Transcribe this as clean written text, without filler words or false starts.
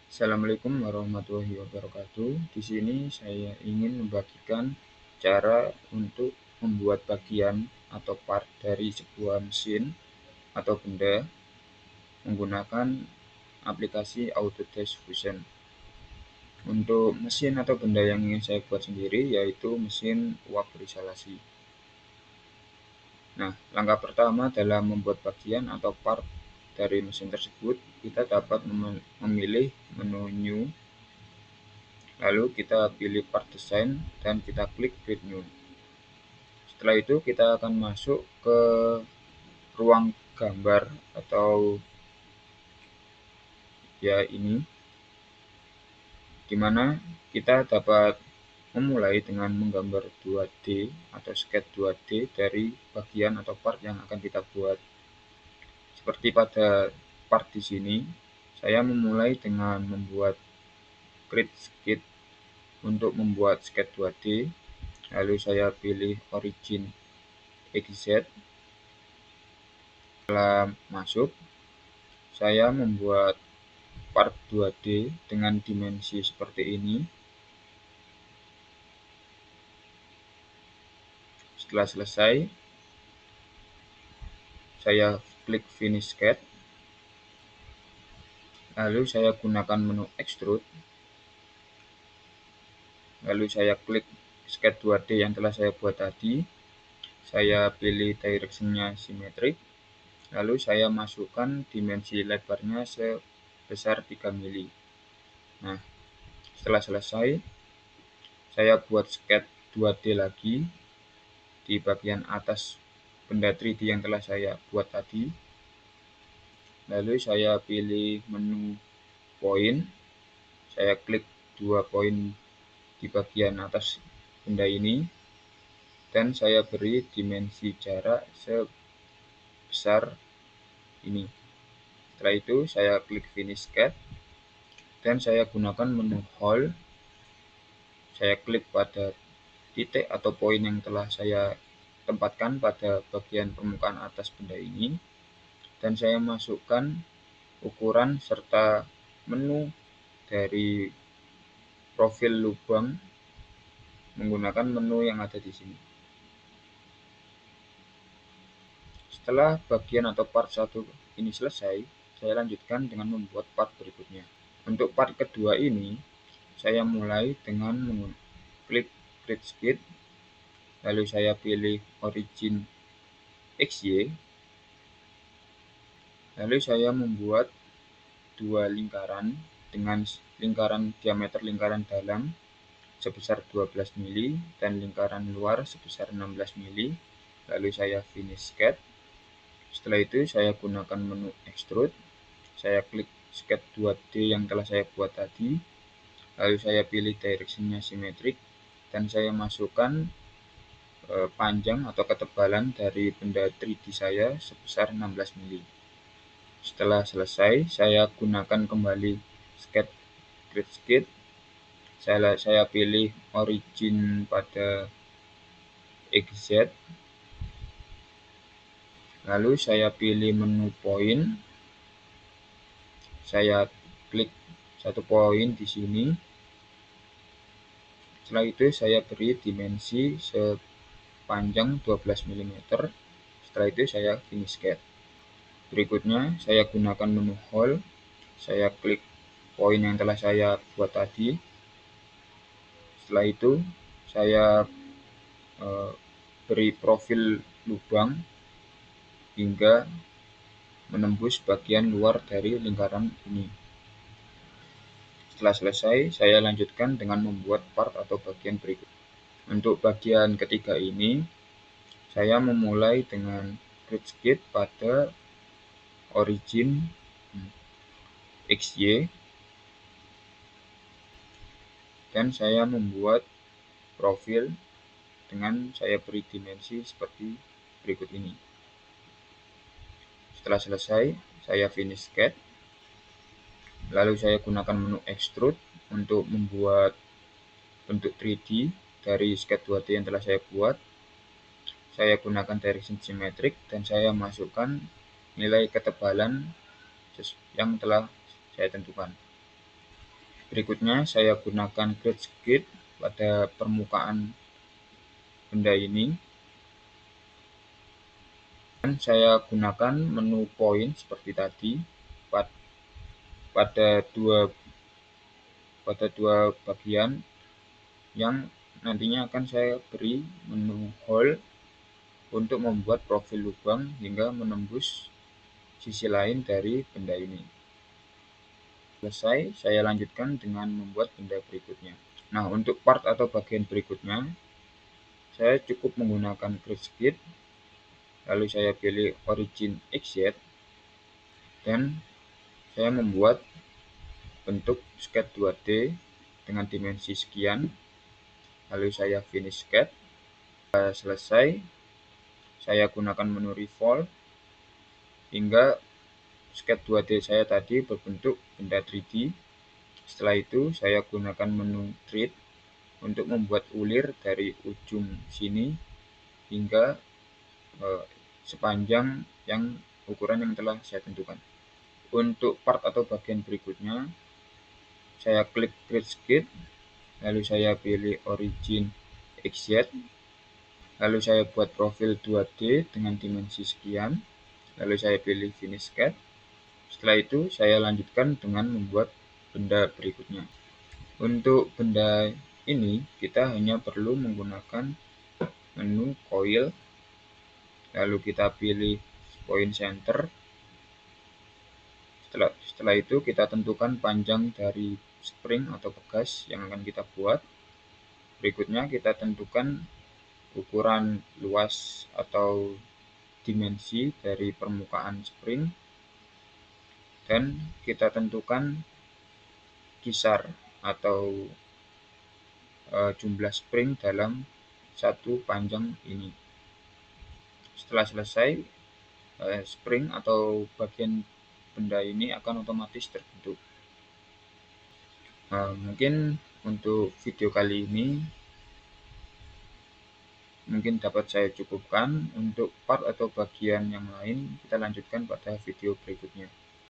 Assalamualaikum warahmatullahi wabarakatuh. Di sini saya ingin membagikan cara untuk membuat bagian atau part dari sebuah mesin atau benda menggunakan aplikasi Autodesk Fusion. Untuk mesin atau benda yang ingin saya buat sendiri yaitu mesin uap berisolasi. Nah, langkah pertama dalam membuat bagian atau part dari mesin tersebut, kita dapat memilih menu New. Lalu kita pilih part design dan kita klik create new. Setelah itu kita akan masuk ke ruang gambar atau ini, dimana kita dapat memulai dengan menggambar 2D atau sketch 2D dari bagian atau part yang akan kita buat. Seperti pada part di sini, saya memulai dengan membuat create sketch untuk membuat sketch 2D. Lalu saya pilih origin XZ. Setelah masuk, saya membuat part 2D dengan dimensi seperti ini. Setelah selesai, saya klik finish sketch. Lalu saya gunakan menu extrude. Lalu saya klik sketch 2D yang telah saya buat tadi. Saya pilih direction-nya simetrik. Lalu saya masukkan dimensi lebarnya sebesar 3 mili. Nah, setelah selesai, saya buat sketch 2D lagi di bagian atas benda 3D yang telah saya buat tadi. Lalu saya pilih menu point. Saya klik 2 poin di bagian atas benda ini. Dan saya beri dimensi jarak sebesar ini. Setelah itu saya klik finish sketch. Dan saya gunakan menu hole. Saya klik pada titik atau poin yang telah saya tempatkan pada bagian permukaan atas benda ini. Dan saya masukkan ukuran serta menu dari profil lubang menggunakan menu yang ada di sini. Setelah bagian atau part 1 ini selesai, saya lanjutkan dengan membuat part berikutnya. Untuk part kedua ini, saya mulai dengan klik create sketch. Lalu saya pilih origin XY. Lalu saya membuat 2 lingkaran dengan lingkaran diameter lingkaran dalam sebesar 12 mili dan lingkaran luar sebesar 16 mili. Lalu saya finish sketch. Setelah itu saya gunakan menu extrude. Saya klik sketch 2D yang telah saya buat tadi. Lalu saya pilih direction-nya simetrik dan saya masukkan panjang atau ketebalan dari benda 3D saya sebesar 16 mili. Setelah selesai, saya gunakan kembali sketch create sketch. Saya pilih origin pada XZ. Lalu saya pilih menu point. Saya klik 1 poin di sini. Setelah itu saya beri dimensi sepanjang 12 mm. Setelah itu saya finish sketch. Berikutnya saya gunakan menu hole. Saya klik poin yang telah saya buat tadi. Setelah itu saya beri profil lubang hingga menembus bagian luar dari lingkaran ini. Setelah selesai, saya lanjutkan dengan membuat part atau bagian berikut. Untuk bagian ketiga ini, saya memulai dengan create sketch pada origin XY. Dan saya membuat profil dengan saya beri dimensi seperti berikut ini. Setelah selesai, saya finish sketch. Lalu saya gunakan menu extrude untuk membuat bentuk 3D dari sketch 2D yang telah saya buat. Saya gunakan direction simetrik dan saya masukkan nilai ketebalan yang telah saya tentukan. Berikutnya saya gunakan grid skid pada permukaan benda ini, dan saya gunakan menu point seperti tadi pada dua bagian yang nantinya akan saya beri menu hole untuk membuat profil lubang hingga menembus sisi lain dari benda ini. Selesai, saya lanjutkan dengan membuat benda berikutnya. Nah, untuk part atau bagian berikutnya, saya cukup menggunakan grid skid, lalu saya pilih origin exit, dan saya membuat bentuk sketch 2D dengan dimensi sekian, lalu saya finish sketch. Selesai, saya gunakan menu revolve hingga sketch 2D saya tadi berbentuk benda 3D. Setelah itu saya gunakan menu treat untuk membuat ulir dari ujung sini hingga sepanjang yang ukuran yang telah saya tentukan. Untuk part atau bagian berikutnya, saya klik grid skid, lalu saya pilih origin exit, lalu saya buat profil 2D dengan dimensi sekian, lalu saya pilih finish sketch. Setelah itu saya lanjutkan dengan membuat benda berikutnya. Untuk benda ini kita hanya perlu menggunakan menu coil, lalu kita pilih point center. Setelah itu kita tentukan panjang dari spring atau pegas yang akan kita buat. Berikutnya kita tentukan ukuran luas atau dimensi dari permukaan spring, dan kita tentukan kisar atau jumlah spring dalam satu panjang ini. Setelah selesai, spring atau bagian benda ini akan otomatis terbentuk. Mungkin untuk video kali ini mungkin dapat saya cukupkan. Untuk part atau bagian yang lain kita lanjutkan pada video berikutnya.